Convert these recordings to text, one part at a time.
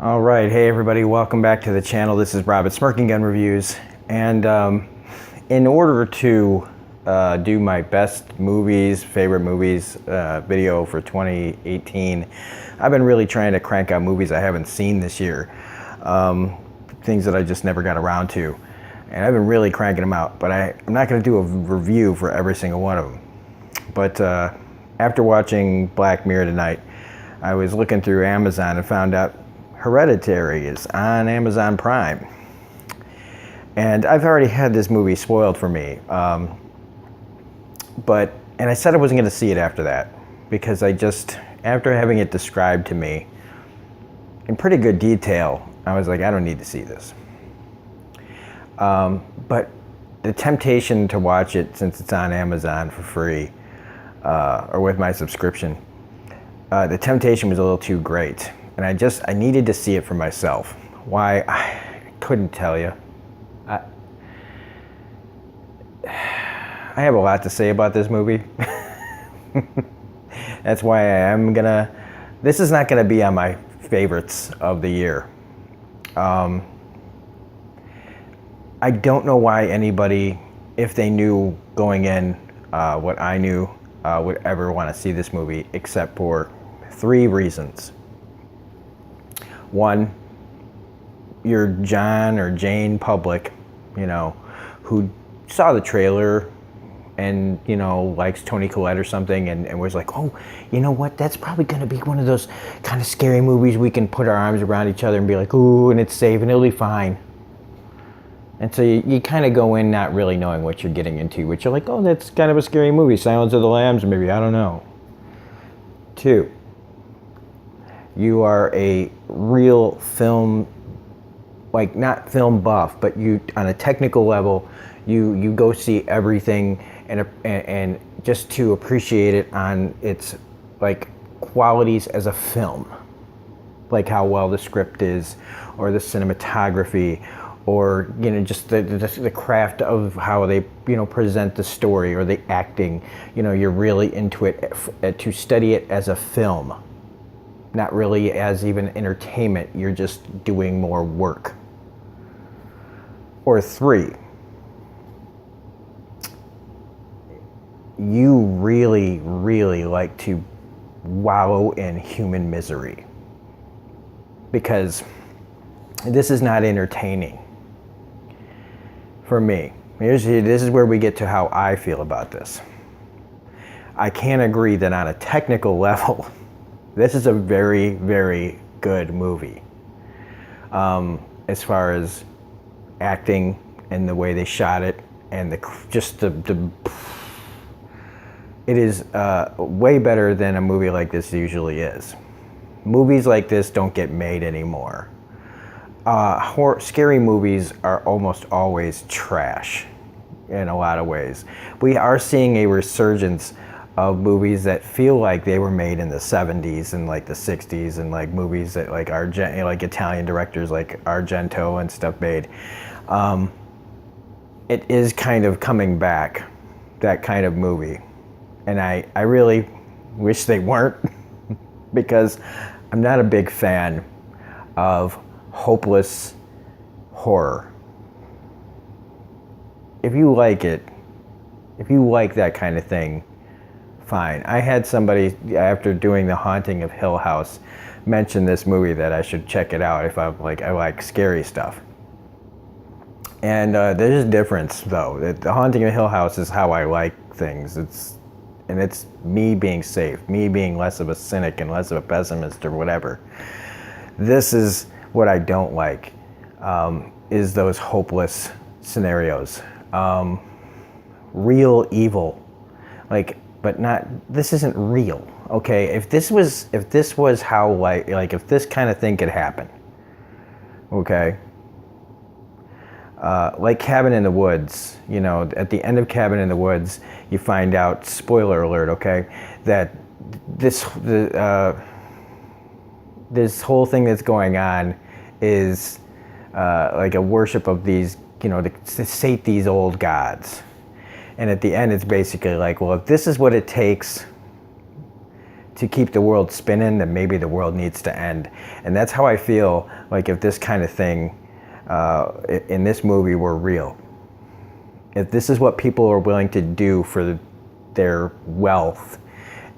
All right, hey everybody, welcome back to the channel. This is Rob at Smirking Gun Reviews, and in order to do my best movies, favorite movies video for 2018, I've been really trying to crank out movies I haven't seen this year, things that I just never got around to, and I've been really cranking them out, but I'm not going to do a review for every single one of them. But after watching Black Mirror tonight, I was looking through Amazon and found out Hereditary is on Amazon Prime. And I've already had this movie spoiled for me. And I said I wasn't going to see it after that, because after having it described to me in pretty good detail, I was like, I don't need to see this. But the temptation to watch it, since it's on Amazon for free, or with my subscription, the temptation was a little too great. And I needed to see it for myself. Why? I couldn't tell you. I have a lot to say about this movie. That's why this is not gonna be on my favorites of the year. I don't know why anybody, if they knew going in what I knew, would ever want to see this movie, except for 3 reasons. One, you're John or Jane Public, who saw the trailer and, likes Toni Collette or something, and was like, oh, you know what, that's probably going to be one of those kind of scary movies we can put our arms around each other and be like, ooh, and it's safe and it'll be fine. And so you kind of go in not really knowing what you're getting into, but you're like, oh, that's kind of a scary movie, Silence of the Lambs, maybe, I don't know. 2, you are a real film, like not film buff, but you, on a technical level, you go see everything and just to appreciate it on its like qualities as a film, like how well the script is, or the cinematography, or just the craft of how they present the story, or the acting. You're really into it to study it as a film. Not really as even entertainment, you're just doing more work. Or 3, you really, really like to wallow in human misery. Because this is not entertaining for me. This is where we get to how I feel about this. I can't agree that on a technical level, this is a very, very good movie. As far as acting and the way they shot it, and it is way better than a movie like this usually is. Movies like this don't get made anymore. Scary movies are almost always trash in a lot of ways. We are seeing a resurgence of movies that feel like they were made in the 70s and like the 60s, and like movies that like Italian directors like Argento and stuff made. It is kind of coming back, that kind of movie. And I really wish they weren't, because I'm not a big fan of hopeless horror. If you like it, if you like that kind of thing, fine. I had somebody, after doing The Haunting of Hill House, mention this movie, that I should check it out if I like scary stuff. And there's a difference, though. The Haunting of Hill House is how I like things. It's me being safe, me being less of a cynic and less of a pessimist or whatever. This is what I don't like, is those hopeless scenarios. Real evil, but not, this isn't real, okay? If this was how, like if this kind of thing could happen, okay? Like Cabin in the Woods, at the end of Cabin in the Woods, you find out, spoiler alert, okay, that this whole thing that's going on is like a worship of these, to sate these old gods. And at the end, it's basically like, well, if this is what it takes to keep the world spinning, then maybe the world needs to end. And that's how I feel like if this kind of thing in this movie were real. If this is what people are willing to do for their wealth,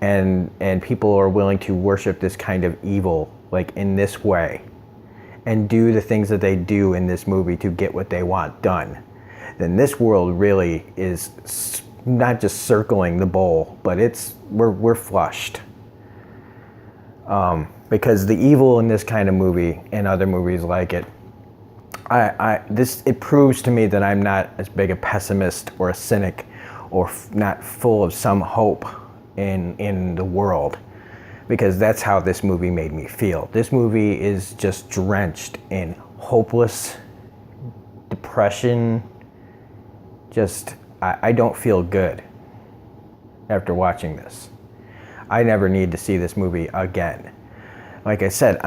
and people are willing to worship this kind of evil like in this way, and do the things that they do in this movie to get what they want done, then this world really is not just circling the bowl, but we're flushed. Because the evil in this kind of movie and other movies like it, it proves to me that I'm not as big a pessimist or a cynic, or not full of some hope in the world, because that's how this movie made me feel. This movie is just drenched in hopeless depression. I don't feel good after watching this. I never need to see this movie again. Like I said,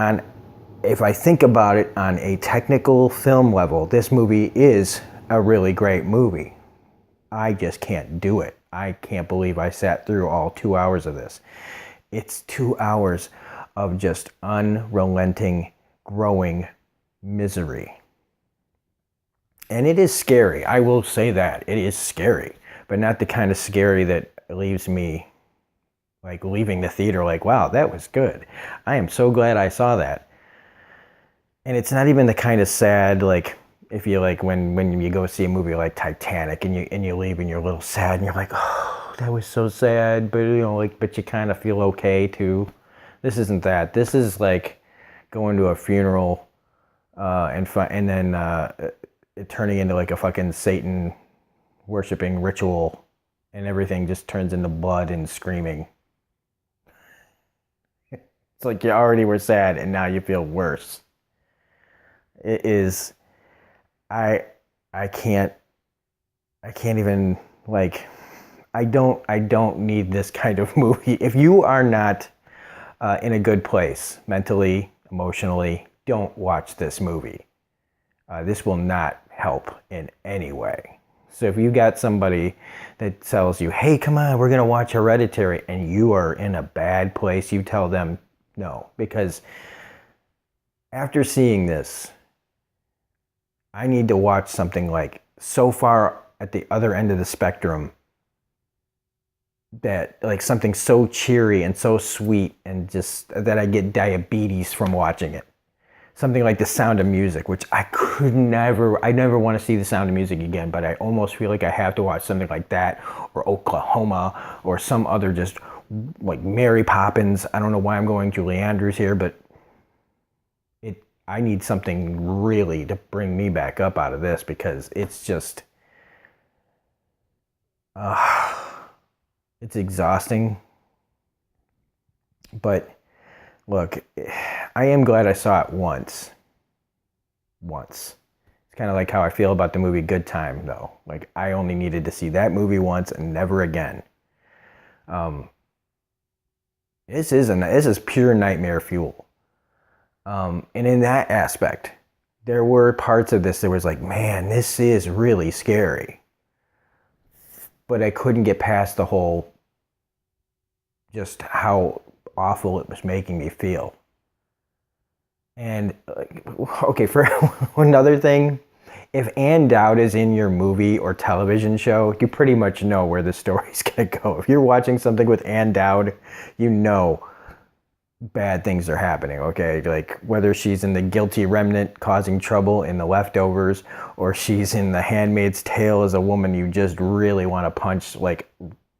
if I think about it on a technical film level, this movie is a really great movie. I just can't do it. I can't believe I sat through all 2 hours of this. It's 2 hours of just unrelenting, growing misery. And it is scary. I will say that. It is scary. But not the kind of scary that leaves me like leaving the theater like, wow, that was good. I am so glad I saw that. And it's not even the kind of sad, like, if you like when you go see a movie like Titanic and you leave and you're a little sad and you're like, oh, that was so sad, but but you kind of feel okay too. This isn't that. This is like going to a funeral and then it turning into like a fucking Satan worshiping ritual, and everything just turns into blood and screaming. It's like you already were sad and now you feel worse. It is, I can't even, like, I don't need this kind of movie. If you are not in a good place mentally, emotionally, don't watch this movie. This will not help in any way. So if you got somebody that tells you, hey, come on, we're going to watch Hereditary, and you are in a bad place, you tell them no. Because after seeing this, I need to watch something like so far at the other end of the spectrum, that like something so cheery and so sweet, and just that I get diabetes from watching it. Something like The Sound of Music, which I never want to see The Sound of Music again, but I almost feel like I have to watch something like that, or Oklahoma, or some other just like Mary Poppins. I don't know why I'm going Julie Andrews here, but I need something really to bring me back up out of this, because it's just, it's exhausting. But look, I am glad I saw it once. It's kind of like how I feel about the movie Good Time, though. Like, I only needed to see that movie once and never again. This is pure nightmare fuel. And in that aspect, there were parts of this that was like, man, this is really scary. But I couldn't get past the whole, just how awful it was making me feel. And okay, for another thing, if Ann Dowd is in your movie or television show, you pretty much know where the story's gonna go. If you're watching something with Ann Dowd, you know bad things are happening, okay? Like, whether she's in The Guilty Remnant causing trouble in The Leftovers, or she's in The Handmaid's Tale as a woman you just really want to punch like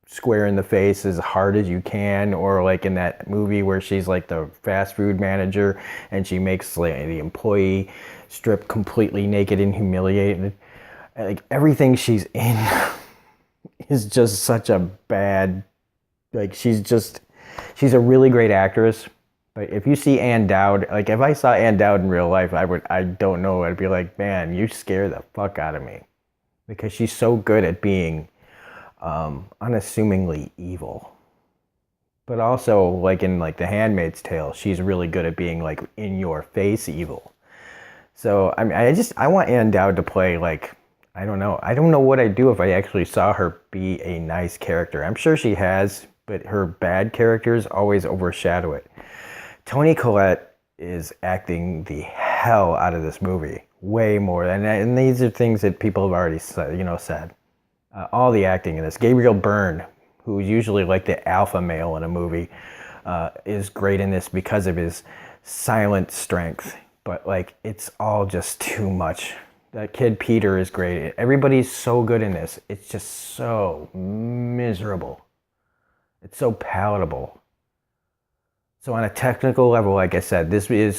square in the face as hard as you can, or like in that movie where she's like the fast food manager and she makes like the employee strip completely naked and humiliated. Like, everything she's in is just such a bad, like, she's a really great actress. But if you see Ann Dowd, like, if I saw Ann Dowd in real life, I don't know, I'd be like, man, you scare the fuck out of me. Because she's so good at being unassumingly evil. But also, like in like The Handmaid's Tale, she's really good at being like in your face evil. So I mean, I want Ann Dowd to play, like, I don't know what I'd do if I actually saw her be a nice character. I'm sure she has but her bad characters always overshadow it. Toni Collette is acting the hell out of this movie, way more. And these are things that people have already said. All the acting in this. Gabriel Byrne, who's usually like the alpha male in a movie, is great in this because of his silent strength. But like, it's all just too much. That kid Peter is great. Everybody's so good in this. It's just so miserable. It's so palatable. So on a technical level, like I said,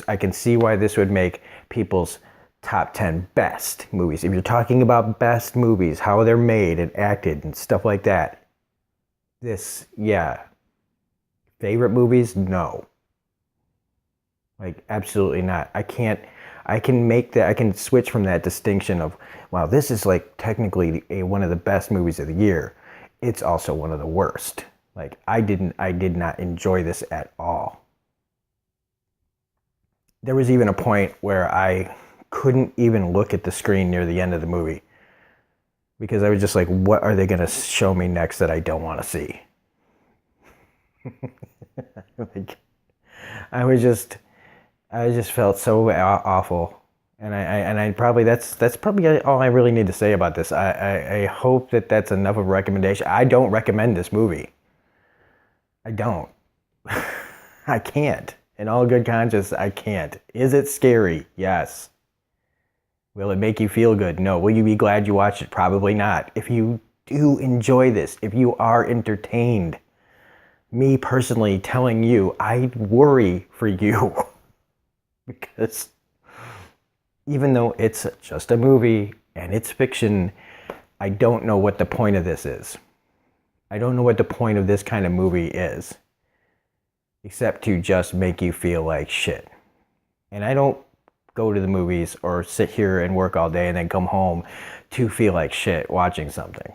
I can see why this would make people's top 10 best movies. If you're talking about best movies, how they're made and acted and stuff like that, this, yeah. Favorite movies? No. Like, absolutely not. I can switch from that distinction of, wow, this is like technically one of the best movies of the year. It's also one of the worst. Like, I did not enjoy this at all. There was even a point where I couldn't even look at the screen near the end of the movie because I was just like, what are they going to show me next that I don't want to see? Like, I just felt so awful. And I probably, that's probably all I really need to say about this. I hope that that's enough of a recommendation. I don't recommend this movie. I don't. I can't. In all good conscience, I can't. Is it scary? Yes. Will it make you feel good? No. Will you be glad you watched it? Probably not. If you do enjoy this, if you are entertained, me personally telling you, I worry for you. Because even though it's just a movie and it's fiction, I don't know what the point of this is. I don't know what the point of this kind of movie is, except to just make you feel like shit. And I don't go to the movies or sit here and work all day and then come home to feel like shit watching something.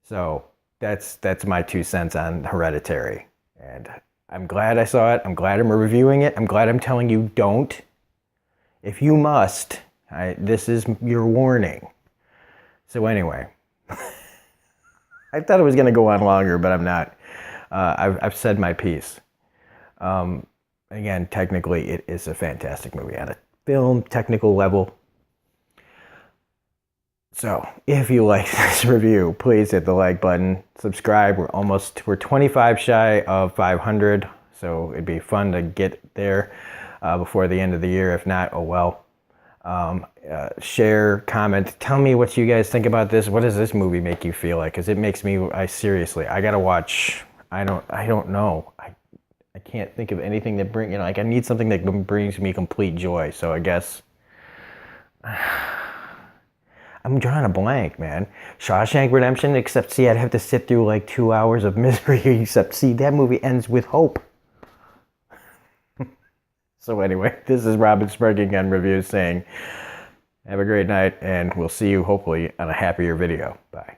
So that's my 2 cents on Hereditary. And I'm glad I saw it. I'm glad I'm reviewing it. I'm glad I'm telling you don't. If you must, this is your warning. So anyway, I thought it was going to go on longer, but I'm not. I've said my piece. Again, technically, it is a fantastic movie on a film technical level. So, if you like this review, please hit the like button, subscribe. We're 25 shy of 500, so it'd be fun to get there before the end of the year. If not, oh well. Share, comment, tell me what you guys think about this. What does this movie make you feel like? Because it makes me, I gotta watch. I don't know. I can't think of anything that I need something that brings me complete joy. So I guess I'm drawing a blank, man. Shawshank Redemption, except see, I'd have to sit through like 2 hours of misery, except see, that movie ends with hope. So anyway, this is Robin Sparking Gun Reviews saying, have a great night, and we'll see you hopefully on a happier video. Bye.